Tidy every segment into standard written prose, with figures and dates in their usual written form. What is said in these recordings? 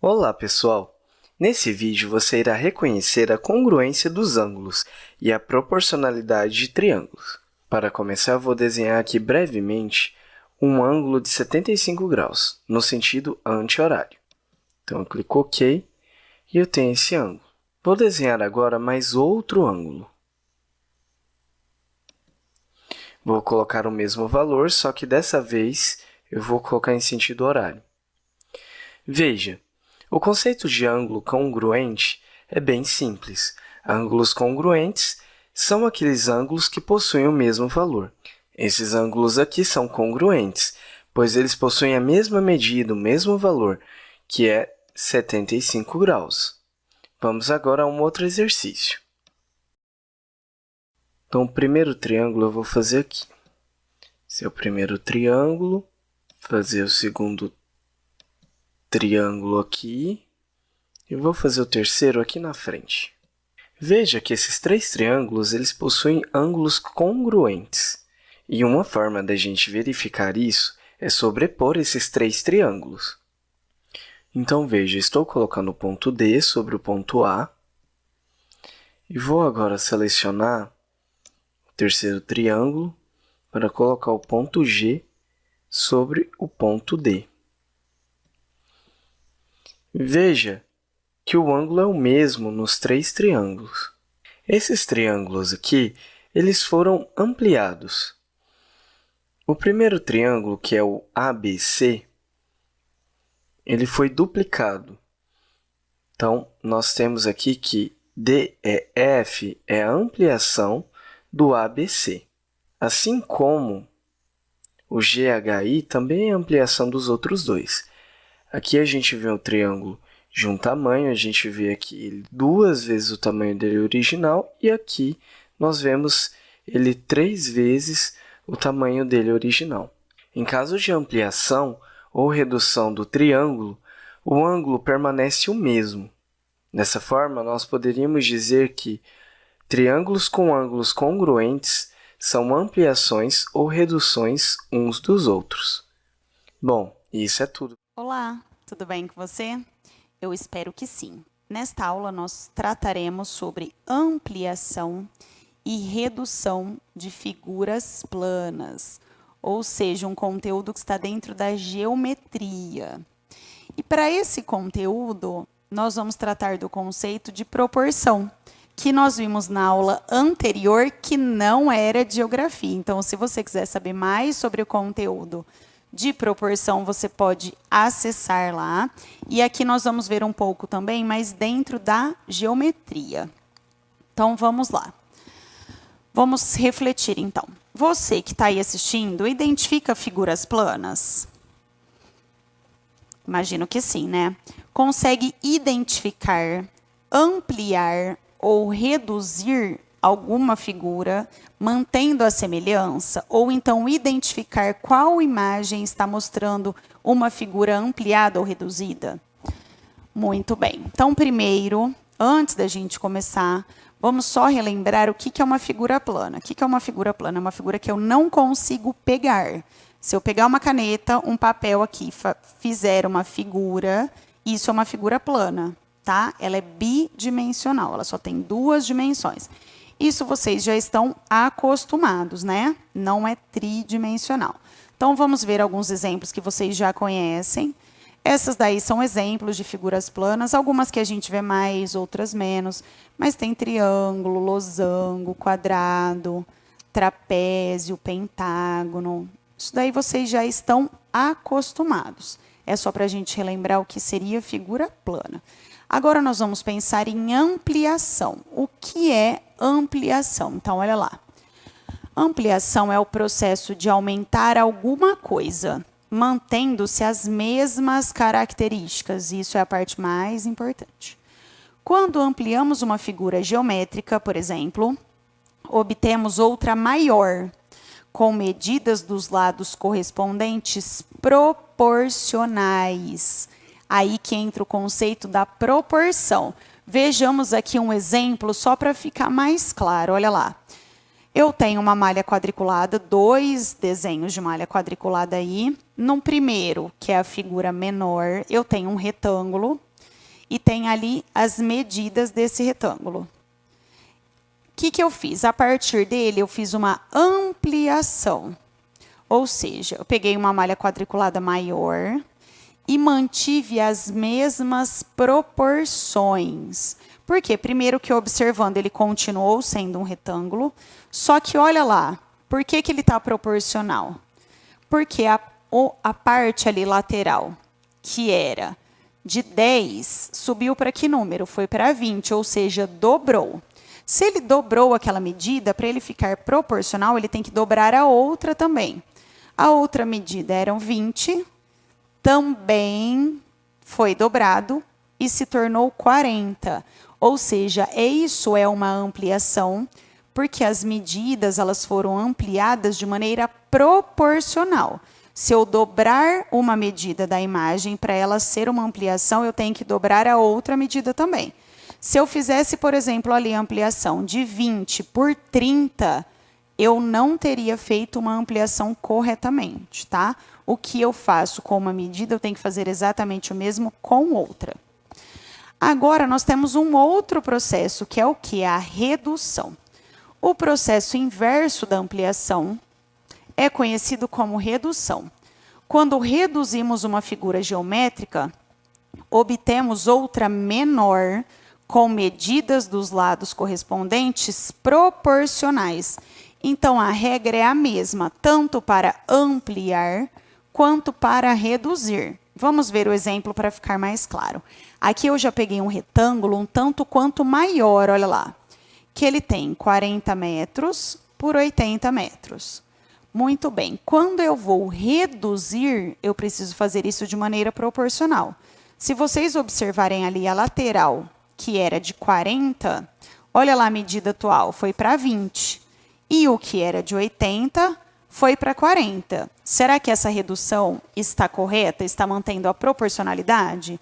Olá, pessoal! Nesse vídeo, você irá reconhecer a congruência dos ângulos e a proporcionalidade de triângulos. Para começar, eu vou desenhar aqui brevemente um ângulo de 75 graus, no sentido anti-horário. Então, eu clico OK e eu tenho esse ângulo. Vou desenhar agora mais outro ângulo. Vou colocar o mesmo valor, só que dessa vez eu vou colocar em sentido horário. Veja, o conceito de ângulo congruente é bem simples. Ângulos congruentes são aqueles ângulos que possuem o mesmo valor. Esses ângulos aqui são congruentes, pois eles possuem a mesma medida, o mesmo valor, que é 75 graus. Vamos agora a um outro exercício. Então, o primeiro triângulo eu vou fazer aqui. Esse é o primeiro triângulo, fazer o segundo triângulo aqui, e vou fazer o terceiro aqui na frente. Veja que esses três triângulos eles possuem ângulos congruentes. E uma forma da gente verificar isso é sobrepor esses três triângulos. Então, veja, estou colocando o ponto D sobre o ponto A, e vou agora selecionar o terceiro triângulo para colocar o ponto G sobre o ponto D. Veja que o ângulo é o mesmo nos três triângulos. Esses triângulos aqui, eles foram ampliados. O primeiro triângulo, que é o ABC, ele foi duplicado. Então, nós temos aqui que DEF é a ampliação do ABC. Assim como o GHI também é a ampliação dos outros dois. Aqui a gente vê o triângulo de um tamanho, a gente vê aqui ele duas vezes o tamanho dele original, e aqui nós vemos ele 3 vezes o tamanho dele original. Em caso de ampliação ou redução do triângulo, o ângulo permanece o mesmo. Dessa forma, nós poderíamos dizer que triângulos com ângulos congruentes são ampliações ou reduções uns dos outros. Bom, isso é tudo. Olá, tudo bem com você? Eu espero que sim. Nesta aula, nós trataremos sobre ampliação e redução de figuras planas, ou seja, um conteúdo que está dentro da geometria. E para esse conteúdo, nós vamos tratar do conceito de proporção, que nós vimos na aula anterior, que não era de geografia. Então, se você quiser saber mais sobre o conteúdo de proporção, você pode acessar lá. E aqui nós vamos ver um pouco também, mas dentro da geometria. Então, vamos lá. Vamos refletir, então. Você que está aí assistindo, identifica figuras planas? Imagino que sim, né? Consegue identificar, ampliar ou reduzir alguma figura, mantendo a semelhança, ou então identificar qual imagem está mostrando uma figura ampliada ou reduzida? Muito bem. Então, primeiro, antes da gente começar, vamos só relembrar o que é uma figura plana. O que é uma figura plana? É uma figura que eu não consigo pegar. Se eu pegar uma caneta, um papel aqui, fizer uma figura, isso é uma figura plana, tá? Ela é bidimensional, ela só tem 2 dimensões. Isso vocês já estão acostumados, né? Não é tridimensional. Então, vamos ver alguns exemplos que vocês já conhecem. Essas daí são exemplos de figuras planas, algumas que a gente vê mais, outras menos. Mas tem triângulo, losango, quadrado, trapézio, pentágono. Isso daí vocês já estão acostumados. É só para a gente relembrar o que seria figura plana. Agora, nós vamos pensar em ampliação. O que é ampliação? Então, olha lá. Ampliação é o processo de aumentar alguma coisa, mantendo-se as mesmas características. Isso é a parte mais importante. Quando ampliamos uma figura geométrica, por exemplo, obtemos outra maior, com medidas dos lados correspondentes proporcionais. Aí que entra o conceito da proporção. Vejamos aqui um exemplo só para ficar mais claro. Olha lá. Eu tenho uma malha quadriculada, 2 desenhos de malha quadriculada aí. No primeiro, que é a figura menor, eu tenho um retângulo. e tem ali as medidas desse retângulo. O que eu fiz? A partir dele, eu fiz uma ampliação. Ou seja, eu peguei uma malha quadriculada maior e mantive as mesmas proporções. Por quê? Primeiro que observando, ele continuou sendo um retângulo, só que olha lá, por que ele está proporcional? Porque a parte ali lateral, que era de 10, subiu para que número? Foi para 20, ou seja, dobrou. Se ele dobrou aquela medida, para ele ficar proporcional, ele tem que dobrar a outra também. A outra medida eram 20, também foi dobrado e se tornou 40. Ou seja, isso é uma ampliação, porque as medidas elas foram ampliadas de maneira proporcional. Se eu dobrar uma medida da imagem, para ela ser uma ampliação, eu tenho que dobrar a outra medida também. Se eu fizesse, por exemplo, ali a ampliação de 20 por 30, eu não teria feito uma ampliação corretamente, tá? O que eu faço com uma medida, eu tenho que fazer exatamente o mesmo com outra. Agora, nós temos um outro processo, que é o quê? A redução. O processo inverso da ampliação é conhecido como redução. Quando reduzimos uma figura geométrica, obtemos outra menor, com medidas dos lados correspondentes proporcionais. Então, a regra é a mesma, tanto para ampliar quanto para reduzir. Vamos ver o exemplo para ficar mais claro. Aqui eu já peguei um retângulo um tanto quanto maior, olha lá, que ele tem 40 metros por 80 metros. Muito bem, quando eu vou reduzir, eu preciso fazer isso de maneira proporcional. Se vocês observarem ali a lateral, que era de 40, olha lá a medida atual, foi para 20. E o que era de 80 foi para 40. Será que essa redução está correta? Está mantendo a proporcionalidade?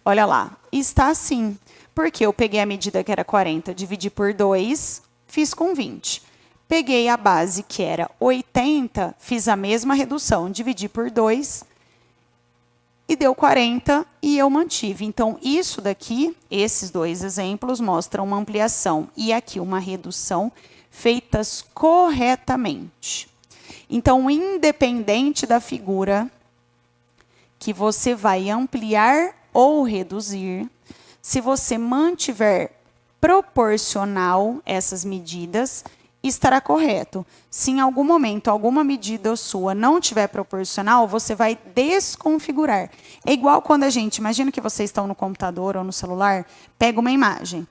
Olha lá, está sim. Porque eu peguei a medida que era 40, dividi por 2, fiz com 20. Peguei a base que era 80, fiz a mesma redução, dividi por 2 e deu 40 e eu mantive. Então, isso daqui, esses dois exemplos, mostram uma ampliação e aqui uma redução feitas corretamente. Então, independente da figura que você vai ampliar ou reduzir, se você mantiver proporcional essas medidas, estará correto. Se em algum momento alguma medida sua não tiver proporcional, você vai desconfigurar. É igual quando a gente, imagina que vocês estão no computador ou no celular, pega uma imagem.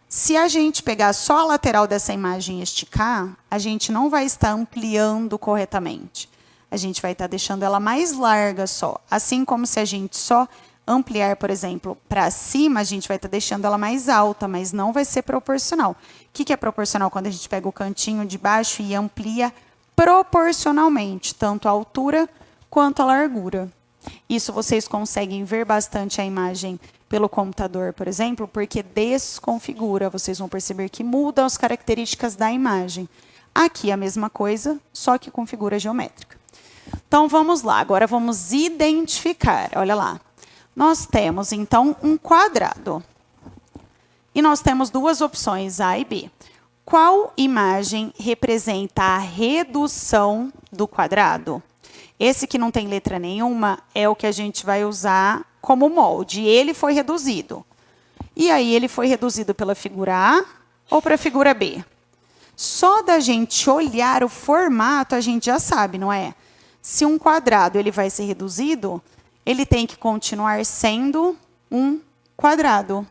Se a gente pegar só a lateral dessa imagem e esticar, a gente não vai estar ampliando corretamente. A gente vai estar deixando ela mais larga só. Assim como se a gente só ampliar, por exemplo, para cima, a gente vai estar deixando ela mais alta, mas não vai ser proporcional. O que é proporcional? Quando a gente pega o cantinho de baixo e amplia proporcionalmente, tanto a altura quanto a largura. Isso vocês conseguem ver bastante a imagem pelo computador, por exemplo, porque desconfigura. Vocês vão perceber que muda as características da imagem. Aqui a mesma coisa, só que com figura geométrica. Então, vamos lá. Agora, vamos identificar. Olha lá. Nós temos, então, um quadrado. E nós temos duas opções, A e B. Qual imagem representa a redução do quadrado? Esse que não tem letra nenhuma é o que a gente vai usar como molde. Ele foi reduzido. E aí, ele foi reduzido pela figura A ou para a figura B? Só da gente olhar o formato, a gente já sabe, não é? Se um quadrado ele vai ser reduzido, ele tem que continuar sendo um quadrado.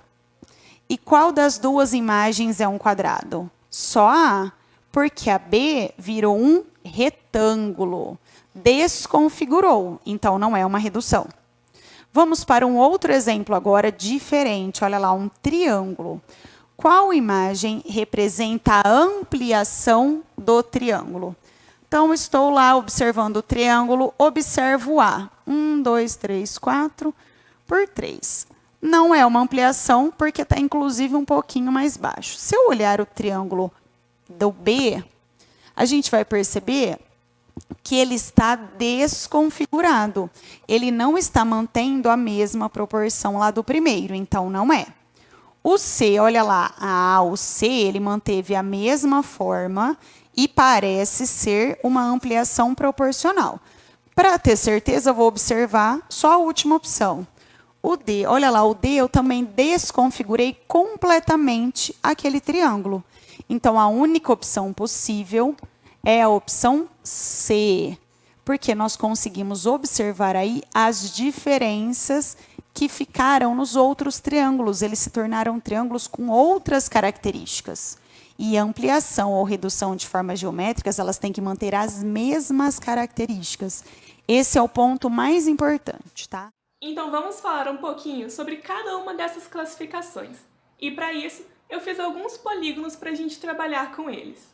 E qual das duas imagens é um quadrado? Só a A, porque a B virou um retângulo. Desconfigurou, então não é uma redução. Vamos para um outro exemplo agora diferente. Olha lá, um triângulo. Qual imagem representa a ampliação do triângulo? Então, estou lá observando o triângulo, observo A. 1, 2, 3, 4 por 3. Não é uma ampliação, porque está, inclusive, um pouquinho mais baixo. Se eu olhar o triângulo do B, a gente vai perceber que ele está desconfigurado. Ele não está mantendo a mesma proporção lá do primeiro, então não é. O C, olha lá, o C ele manteve a mesma forma e parece ser uma ampliação proporcional. Para ter certeza, eu vou observar só a última opção. O D, olha lá, o D eu também desconfigurei completamente aquele triângulo. Então, a única opção possível é a opção C, porque nós conseguimos observar aí as diferenças que ficaram nos outros triângulos. Eles se tornaram triângulos com outras características. E ampliação ou redução de formas geométricas, elas têm que manter as mesmas características. Esse é o ponto mais importante, tá? Então vamos falar um pouquinho sobre cada uma dessas classificações. E para isso, eu fiz alguns polígonos para a gente trabalhar com eles.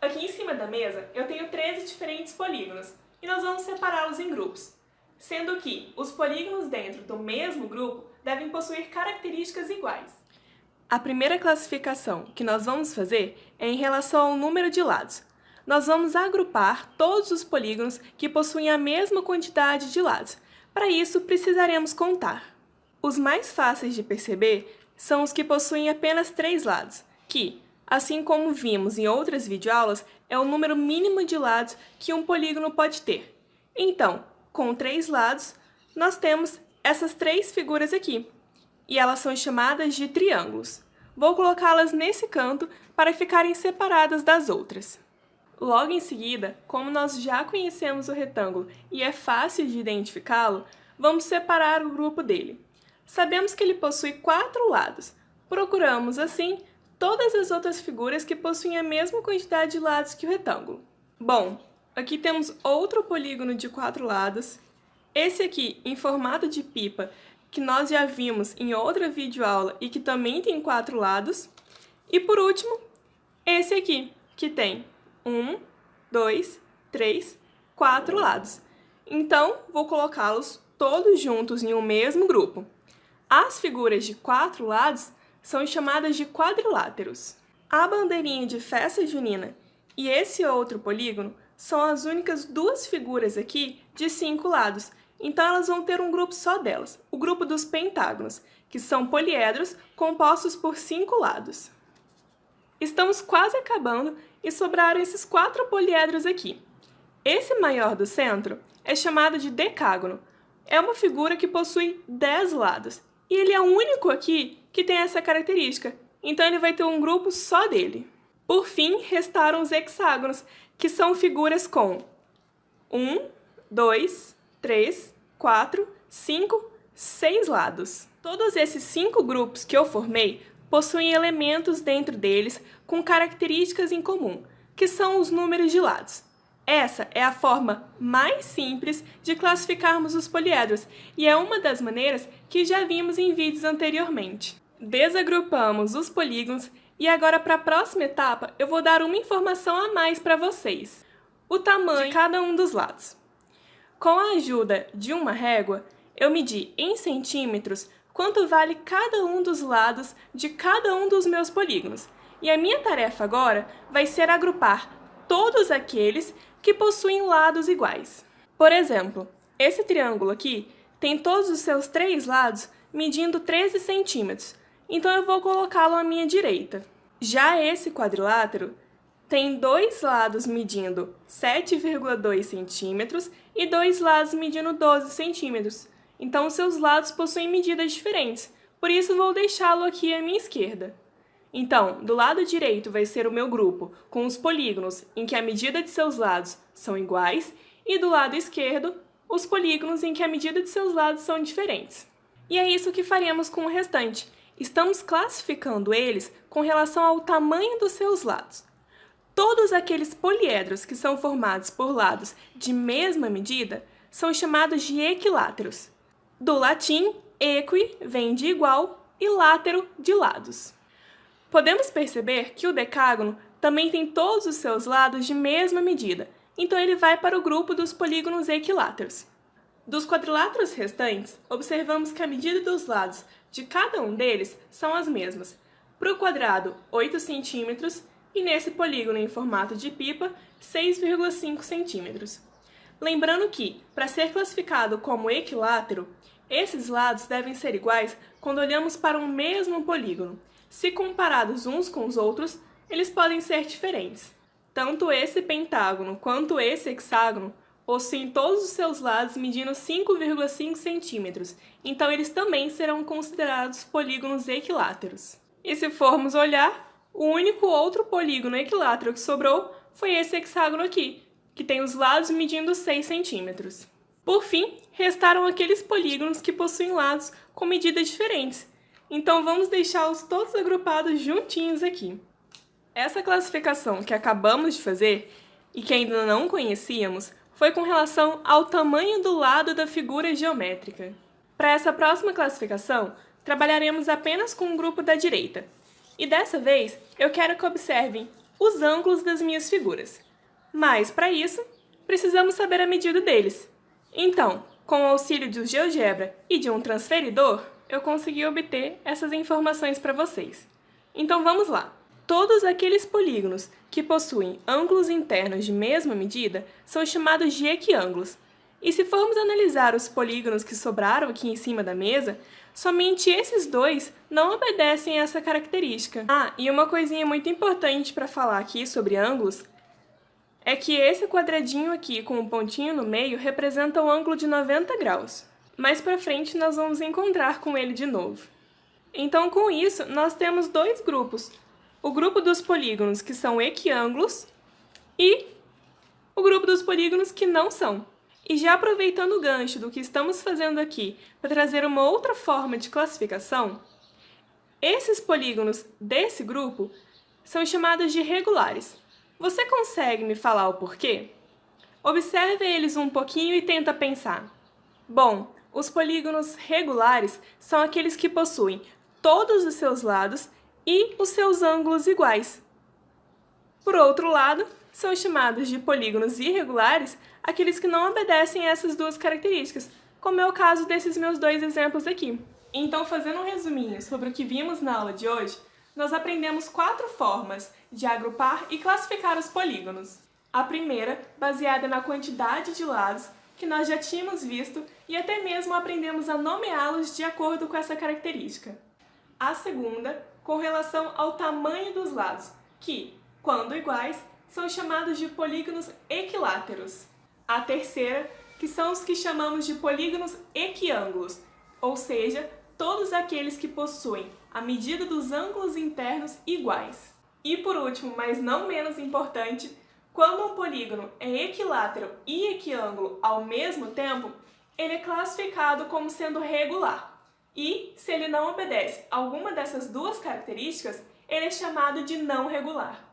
Aqui em cima da mesa, eu tenho 13 diferentes polígonos, e nós vamos separá-los em grupos. Sendo que os polígonos dentro do mesmo grupo devem possuir características iguais. A primeira classificação que nós vamos fazer é em relação ao número de lados. Nós vamos agrupar todos os polígonos que possuem a mesma quantidade de lados. Para isso, precisaremos contar. Os mais fáceis de perceber são os que possuem apenas 3 lados, que, assim como vimos em outras videoaulas, é o número mínimo de lados que um polígono pode ter. Então, com 3 lados, nós temos essas 3 figuras aqui, e elas são chamadas de triângulos. Vou colocá-las nesse canto para ficarem separadas das outras. Logo em seguida, como nós já conhecemos o retângulo e é fácil de identificá-lo, vamos separar o grupo dele. Sabemos que ele possui 4 lados. Procuramos, assim, todas as outras figuras que possuem a mesma quantidade de lados que o retângulo. Bom, aqui temos outro polígono de 4 lados. Esse aqui, em formato de pipa, que nós já vimos em outra videoaula e que também tem 4 lados. E por último, esse aqui, que tem 1, 2, 3, 4 lados. Então, vou colocá-los todos juntos em um mesmo grupo. As figuras de 4 lados são chamadas de quadriláteros. A bandeirinha de festa junina e esse outro polígono são as únicas 2 figuras aqui de 5 lados. Então, elas vão ter um grupo só delas, o grupo dos pentágonos, que são poliedros compostos por 5 lados. Estamos quase acabando e sobraram esses 4 poliedros aqui. Esse maior do centro é chamado de decágono. É uma figura que possui 10 lados. E ele é o único aqui que tem essa característica. Então ele vai ter um grupo só dele. Por fim, restaram os hexágonos, que são figuras com 1, 2, 3, 4, 5, 6 lados. Todos esses 5 grupos que eu formei possuem elementos dentro deles com características em comum, que são os números de lados. Essa é a forma mais simples de classificarmos os poliedros e é uma das maneiras que já vimos em vídeos anteriormente. Desagrupamos os polígonos e agora para a próxima etapa eu vou dar uma informação a mais para vocês: o tamanho de cada um dos lados. Com a ajuda de uma régua, eu medi em centímetros quanto vale cada um dos lados de cada um dos meus polígonos. E a minha tarefa agora vai ser agrupar todos aqueles que possuem lados iguais. Por exemplo, esse triângulo aqui tem todos os seus 3 lados medindo 13 centímetros, então eu vou colocá-lo à minha direita. Já esse quadrilátero tem 2 lados medindo 7,2 centímetros e 2 lados medindo 12 centímetros. Então, os seus lados possuem medidas diferentes, por isso vou deixá-lo aqui à minha esquerda. Então, do lado direito vai ser o meu grupo, com os polígonos em que a medida de seus lados são iguais, e do lado esquerdo, os polígonos em que a medida de seus lados são diferentes. E é isso que faremos com o restante. Estamos classificando eles com relação ao tamanho dos seus lados. Todos aqueles poliedros que são formados por lados de mesma medida são chamados de equiláteros. Do latim, equi vem de igual e látero de lados. Podemos perceber que o decágono também tem todos os seus lados de mesma medida, então ele vai para o grupo dos polígonos equiláteros. Dos quadriláteros restantes, observamos que a medida dos lados de cada um deles são as mesmas. Para o quadrado, 8 cm e nesse polígono em formato de pipa, 6,5 centímetros. Lembrando que, para ser classificado como equilátero, esses lados devem ser iguais quando olhamos para um mesmo polígono. Se comparados uns com os outros, eles podem ser diferentes. Tanto esse pentágono quanto esse hexágono possuem todos os seus lados medindo 5,5 centímetros, então eles também serão considerados polígonos equiláteros. E se formos olhar, o único outro polígono equilátero que sobrou foi esse hexágono aqui, que tem os lados medindo 6 centímetros. Por fim, restaram aqueles polígonos que possuem lados com medidas diferentes, então vamos deixá-los todos agrupados juntinhos aqui. Essa classificação que acabamos de fazer, e que ainda não conhecíamos, foi com relação ao tamanho do lado da figura geométrica. Para essa próxima classificação, trabalharemos apenas com o grupo da direita. E dessa vez, eu quero que observem os ângulos das minhas figuras. Mas, para isso, precisamos saber a medida deles. Então, com o auxílio de GeoGebra e de um transferidor, eu consegui obter essas informações para vocês. Então vamos lá. Todos aqueles polígonos que possuem ângulos internos de mesma medida são chamados de equiângulos. E se formos analisar os polígonos que sobraram aqui em cima da mesa, somente esses dois não obedecem a essa característica. Ah, e uma coisinha muito importante para falar aqui sobre ângulos é que esse quadradinho aqui com um pontinho no meio representa um ângulo de 90 graus. Mais para frente nós vamos encontrar com ele de novo. Então, com isso, nós temos dois grupos. O grupo dos polígonos que são equiângulos e o grupo dos polígonos que não são. E já aproveitando o gancho do que estamos fazendo aqui para trazer uma outra forma de classificação, esses polígonos desse grupo são chamados de regulares. Você consegue me falar o porquê? Observe eles um pouquinho e tenta pensar. Bom, os polígonos regulares são aqueles que possuem todos os seus lados e os seus ângulos iguais. Por outro lado, são chamados de polígonos irregulares aqueles que não obedecem a essas duas características, como é o caso desses meus dois exemplos aqui. Então, fazendo um resuminho sobre o que vimos na aula de hoje, nós aprendemos 4 formas de agrupar e classificar os polígonos. A primeira, baseada na quantidade de lados, que nós já tínhamos visto e até mesmo aprendemos a nomeá-los de acordo com essa característica. A segunda, com relação ao tamanho dos lados, que, quando iguais, são chamados de polígonos equiláteros. A terceira, que são os que chamamos de polígonos equiângulos, ou seja, todos aqueles que possuem a medida dos ângulos internos iguais. E por último, mas não menos importante, quando um polígono é equilátero e equiângulo ao mesmo tempo, ele é classificado como sendo regular. E, se ele não obedece a alguma dessas duas características, ele é chamado de não regular.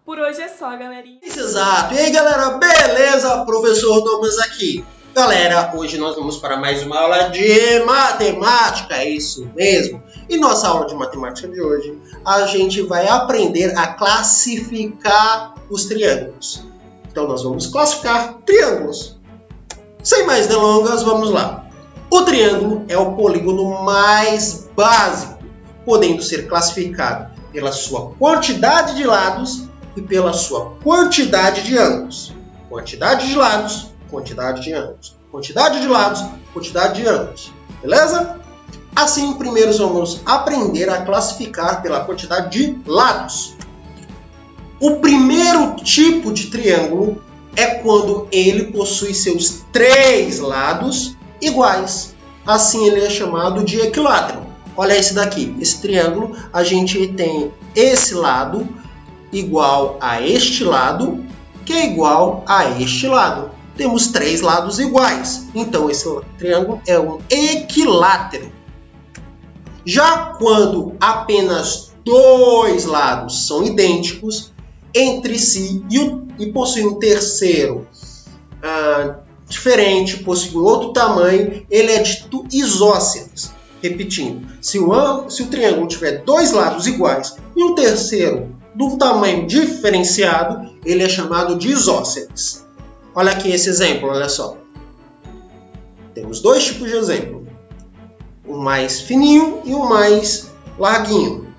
Por hoje é só, galerinha. Exato. E aí, galera, beleza? Professor Thomas aqui. Galera, hoje nós vamos para mais uma aula de matemática, é isso mesmo. E nossa aula de matemática de hoje, a gente vai aprender a classificar os triângulos. Então, nós vamos classificar triângulos. Sem mais delongas, vamos lá. O triângulo é o polígono mais básico, podendo ser classificado pela sua quantidade de lados e pela sua quantidade de ângulos. Quantidade de lados, quantidade de ângulos. Quantidade de lados, quantidade de ângulos. Beleza? Assim, primeiro vamos aprender a classificar pela quantidade de lados. O primeiro tipo de triângulo é quando ele possui seus 3 lados iguais. Assim ele é chamado de equilátero. Olha esse daqui, esse triângulo, a gente tem esse lado igual a este lado, que é igual a este lado. Temos 3 lados iguais, então esse triângulo é um equilátero. Já quando apenas 2 lados são idênticos entre si e possuem um terceiro diferente, possui outro tamanho, ele é dito isósceles. Repetindo, se o triângulo tiver 2 lados iguais e um terceiro de um tamanho diferenciado, ele é chamado de isósceles. Olha aqui esse exemplo, olha só. Temos 2 tipos de exemplo. O mais fininho e o mais larguinho.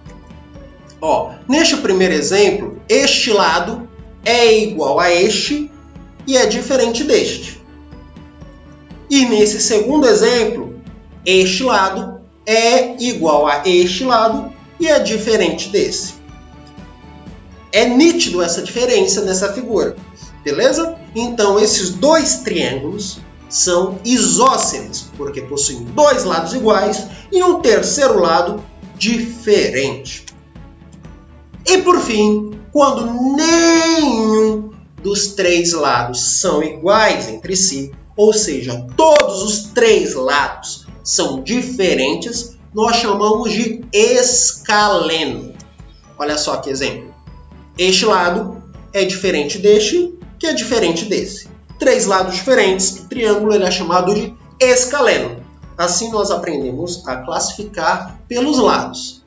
Ó, neste primeiro exemplo, este lado é igual a este e é diferente deste. E nesse segundo exemplo, este lado é igual a este lado e é diferente desse. É nítido essa diferença nessa figura, beleza? Então, esses dois triângulos são isósceles, porque possuem dois lados iguais e um terceiro lado diferente. E por fim, quando nenhum dos três lados são iguais entre si, ou seja, todos os três lados são diferentes, nós chamamos de escaleno. Olha só que exemplo. Este lado é diferente deste, que é diferente desse. Três lados diferentes do triângulo ele é chamado de escaleno. Assim nós aprendemos a classificar pelos lados.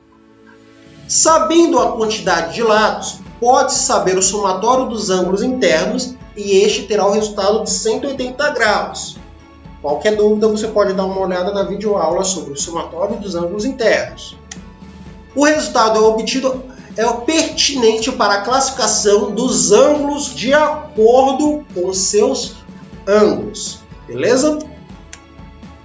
Sabendo a quantidade de lados, pode-se saber o somatório dos ângulos internos e este terá o resultado de 180 graus. Qualquer dúvida você pode dar uma olhada na videoaula sobre o somatório dos ângulos internos. O resultado é o pertinente para a classificação dos ângulos de acordo com seus ângulos, beleza?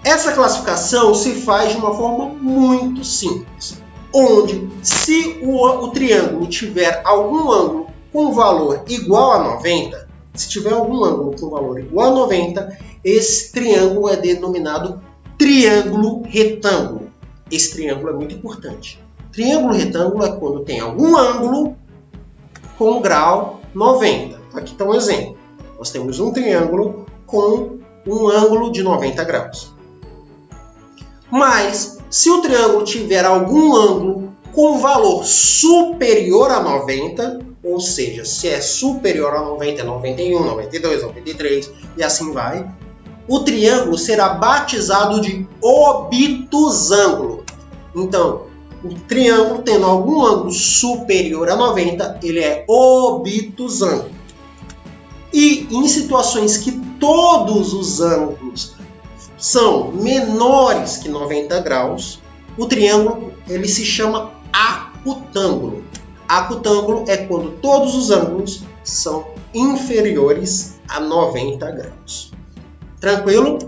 Essa classificação se faz de uma forma muito simples, onde se o triângulo tiver algum ângulo com valor igual a 90, se tiver algum ângulo com valor igual a 90, esse triângulo é denominado triângulo retângulo. Esse triângulo é muito importante. Triângulo retângulo é quando tem algum ângulo com grau 90. Aqui está um exemplo. Nós temos um triângulo com um ângulo de 90 graus. Mas, se o triângulo tiver algum ângulo com valor superior a 90, ou seja, se é superior a 90, 91, 92, 93 e assim vai, o triângulo será batizado de obtusângulo. Então, o triângulo tendo algum ângulo superior a 90, ele é obtusângulo. E em situações que todos os ângulos são menores que 90 graus, o triângulo ele se chama acutângulo. Acutângulo é quando todos os ângulos são inferiores a 90 graus. Tranquilo?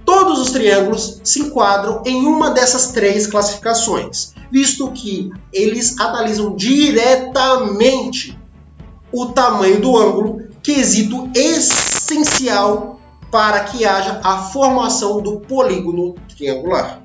Todos os triângulos se enquadram em uma dessas três classificações, visto que eles analisam diretamente o tamanho do ângulo, quesito essencial para que haja a formação do polígono triangular.